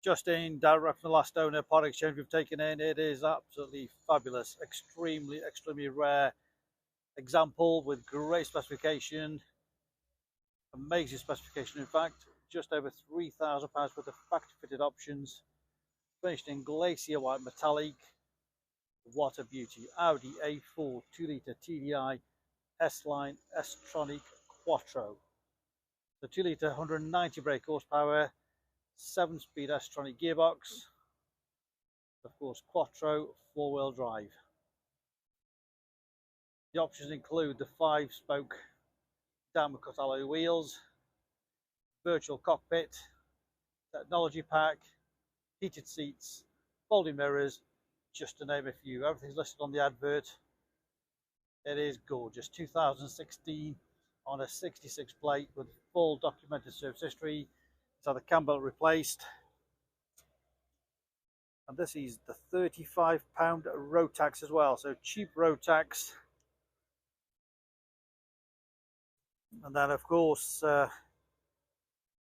just in, direct from the last owner, part exchange we've taken in. It is absolutely fabulous, extremely rare example with great specification, amazing specification. In fact, just over £3,000 worth of factory fitted options, finished in Glacier white metallic. What a beauty. Audi A4 2-litre TDI S Tronic quattro. The 2-litre 190 brake horsepower, 7-speed S Tronic gearbox, of course quattro 4-wheel drive. The options include the 5-spoke diamond cut alloy wheels, virtual cockpit, technology pack, heated seats, folding mirrors, just to name a few. Everything's listed on the advert. It is gorgeous. 2016 on a 66 plate with full documented service history. It's had the cam belt replaced. And this is the £35 road tax as well, so cheap road tax. And then of course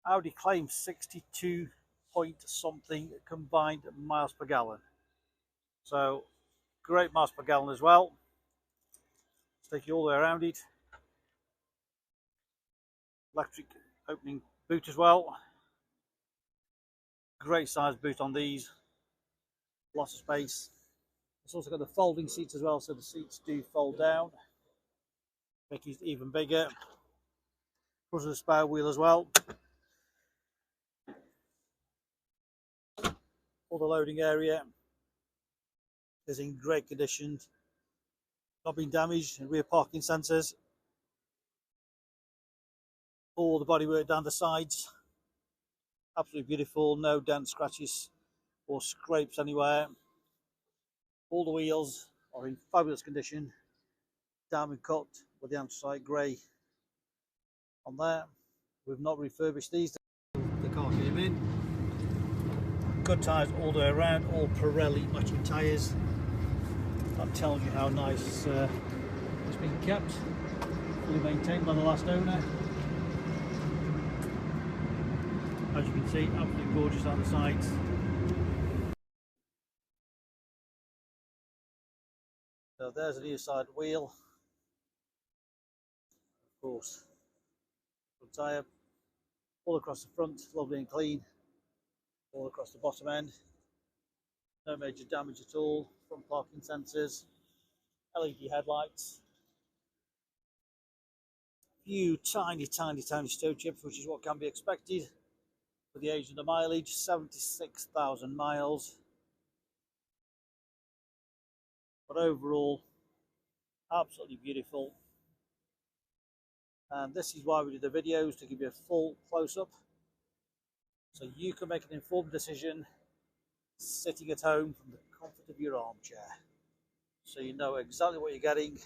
Audi claims 62 point something combined miles per gallon, so great miles per gallon as well. Let's take you all the way around it. Electric opening boot as well, great size boot on these, lots of space. It's also got the folding seats as well, so the seats do fold down, making it even bigger. Plus a spare wheel as well. All the loading area is in great condition, not been damaged. Rear parking sensors, all the bodywork down the sides, absolutely beautiful. No dents, scratches or scrapes anywhere. All the wheels are in fabulous condition, diamond cut with the anthracite grey on there. We've not refurbished these. The car came in. Good tyres all the way around, all Pirelli matching tyres. That tells you how nice it's been kept. Fully maintained by the last owner. As you can see, absolutely gorgeous on the sides. So there's the near side wheel. Of course, front tyre all across the front, lovely and clean. All across the bottom end, no major damage at all. Front parking sensors, LED headlights, few tiny stone chips, which is what can be expected for the age and the mileage. 76,000 miles, but overall absolutely beautiful. And this is why we do the videos, to give you a full close-up, so you can make an informed decision sitting at home from the comfort of your armchair. So you know exactly what you're getting.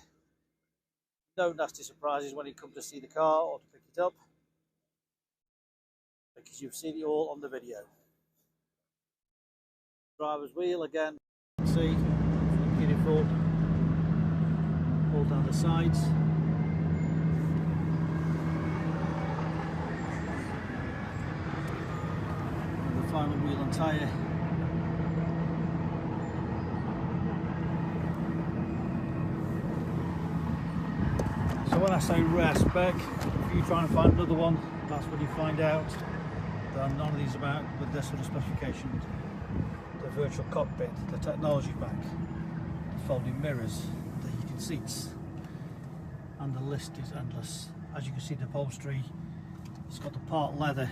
No nasty surprises when you come to see the car or to pick it up, because you've seen it all on the video. Driver's wheel again, see, beautiful, all down the sides. Final wheel and tyre. So when I say rare spec, if you're trying to find another one, that's when you find out that none of these are about with this sort of specification. The virtual cockpit, the technology pack, the folding mirrors, the heated seats, and the list is endless. As you can see, the upholstery, it's got the part leather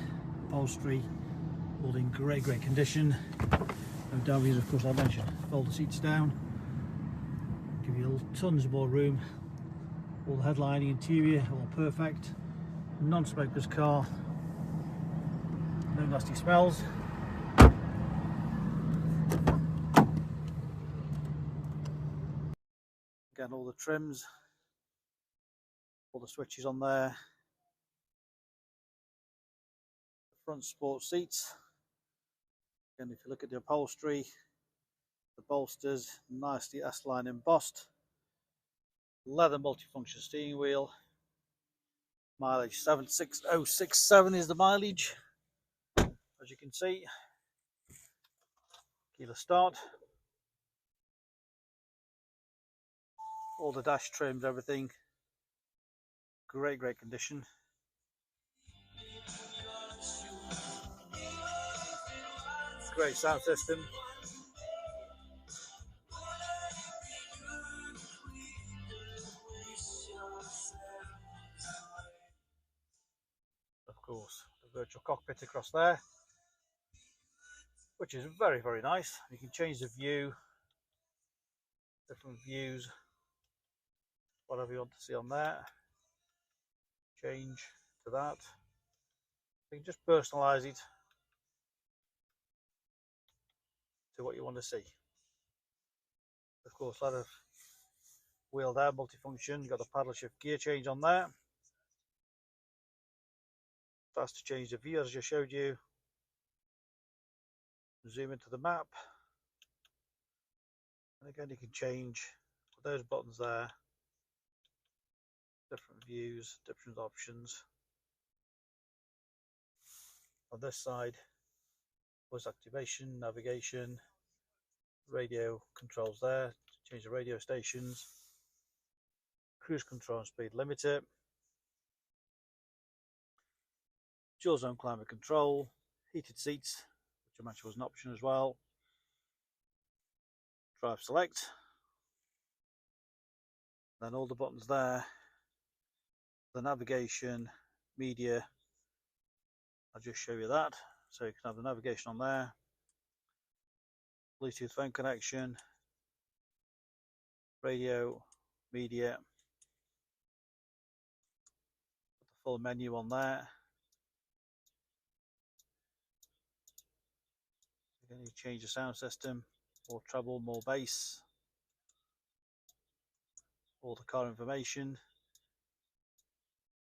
upholstery, all in great condition. No damage, of course, I mentioned. Fold the seats down, give you tons more room. All the headlining, interior, all perfect. Non-smoker's car, no nasty smells. Again, all the trims, all the switches on there. The front sport seats. And if you look at the upholstery, the bolsters, nicely S-line embossed. Leather multifunction steering wheel. Mileage 76067 is the mileage, as you can see. Keyless start. All the dash trims, everything. Great condition. Great sound system. Of course, the virtual cockpit across there, which is very nice. You can change the view, different views, whatever you want to see on there. Change to that. You can just personalize it to what you want to see. Of course, a lot of wheel there, multifunction. You've got the paddle shift gear change on there. That's to change the view as I just showed you. Zoom into the map. And again, you can change with those buttons there. Different views, different options. On this side, voice activation, navigation, radio controls there. Change the radio stations. Cruise control and speed limiter. Dual zone climate control. Heated seats, which I'm actually was an option as well. Drive select. Then all the buttons there. The navigation, media. I'll just show you that. So you can have the navigation on there. Bluetooth phone connection. Radio, media. Put the full menu on there. Again, you change the sound system. More treble, more bass. All the car information.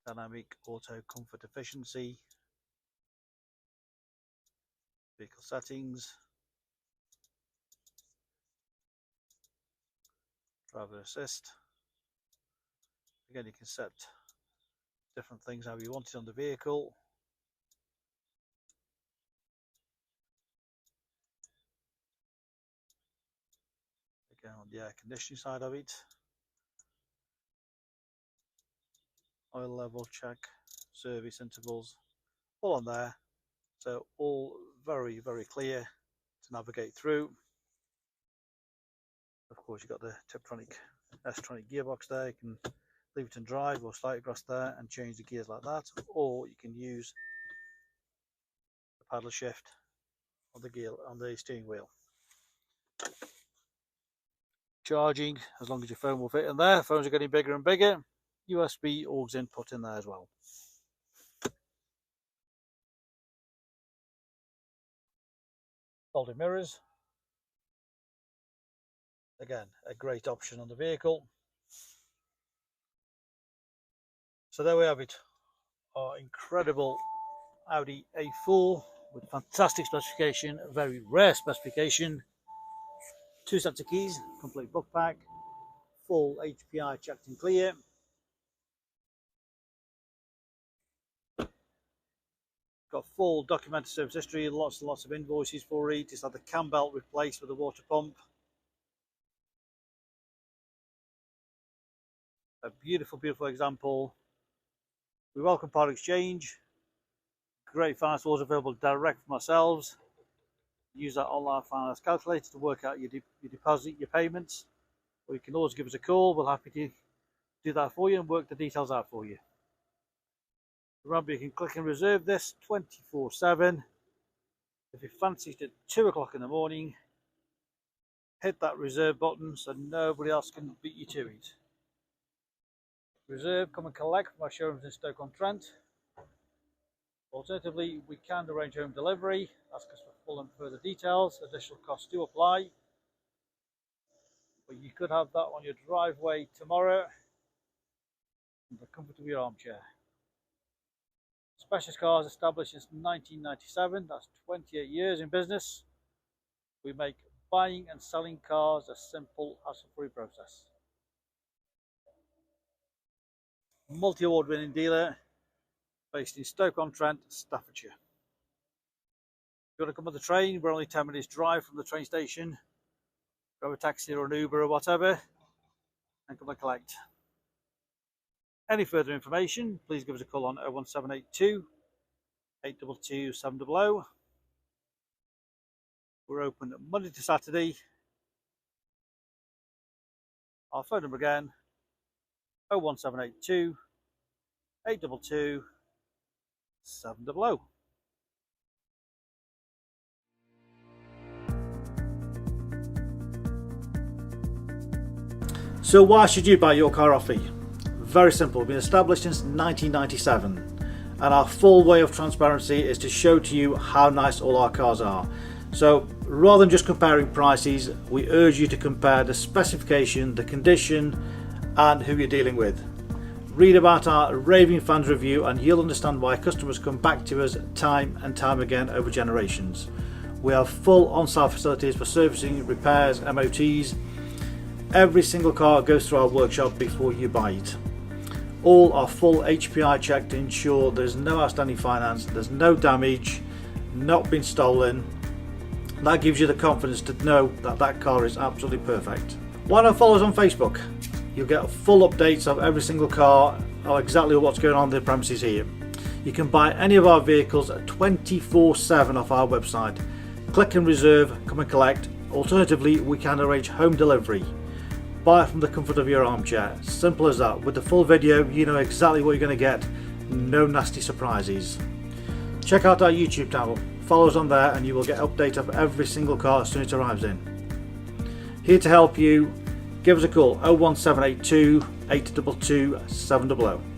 Dynamic auto comfort efficiency. Vehicle settings. Driver assist. Again, you can set different things how you want it on the vehicle. Again, on the air conditioning side of it. Oil level check, service intervals, all on there. So all very clear to navigate through. Of course, you've got the Tiptronic S Tronic gearbox there. You can leave it in drive or slide across there and change the gears like that, or you can use the paddle shift on the steering wheel. Charging, as long as your phone will fit in there. Phones are getting bigger and bigger. USB aux input in there as well. Folding mirrors. Again, a great option on the vehicle. So there we have it. Our incredible Audi A4 with fantastic specification, a very rare specification. 2 sets of keys, complete book pack, full HPI checked and clear. Got full documented service history, lots and lots of invoices for it. It's had the cam belt replaced with a water pump. A beautiful example. We welcome part exchange. Great finance was available direct from ourselves. Use that online finance calculator to work out your deposit, your payments. Or you can always give us a call. We're happy to do that for you and work the details out for you. Remember, you can click and reserve this 24/7. If you fancy it at 2 o'clock in the morning, hit that reserve button so nobody else can beat you to it. Reserve, come and collect from our showrooms in Stoke-on-Trent. Alternatively, we can arrange home delivery. Ask us for full and further details. Additional costs do apply. But you could have that on your driveway tomorrow in the comfort of your armchair. Specialist Cars established since 1997. That's 28 years in business. We make buying and selling cars a simple, hassle-free process. Multi-award winning dealer based in Stoke-on-Trent, Staffordshire. you want to come on the train, we're only 10 minutes drive from the train station. Grab a taxi or an Uber or whatever and come and collect. Any further information, please give us a call on 01782 822 700. We're open Monday to Saturday. Our phone number again, 01782 822 700. So why should you buy your car off me? Very simple. We've been established since 1997, and our full way of transparency is to show to you how nice all our cars are. So rather than just comparing prices, we urge you to compare the specification, the condition, and who you're dealing with. Read about our raving fans review and you'll understand why customers come back to us time and time again over generations. We have full on-site facilities for servicing, repairs, MOTs. Every single car goes through our workshop before you buy it. All are full HPI checked to ensure there's no outstanding finance, there's no damage, not been stolen. That gives you the confidence to know that that car is absolutely perfect. Why not follow us on Facebook? You'll get full updates of every single car, or exactly what's going on in the premises here. You can buy any of our vehicles 24/7 off our website. Click and reserve, come and collect. Alternatively, we can arrange home delivery. Buy it from the comfort of your armchair. Simple as that. With the full video, you know exactly what you're going to get. No nasty surprises. Check out our YouTube channel. Follow us on there and you will get updates of every single car as soon as it arrives in. Here to help you, give us a call 01782 822 700.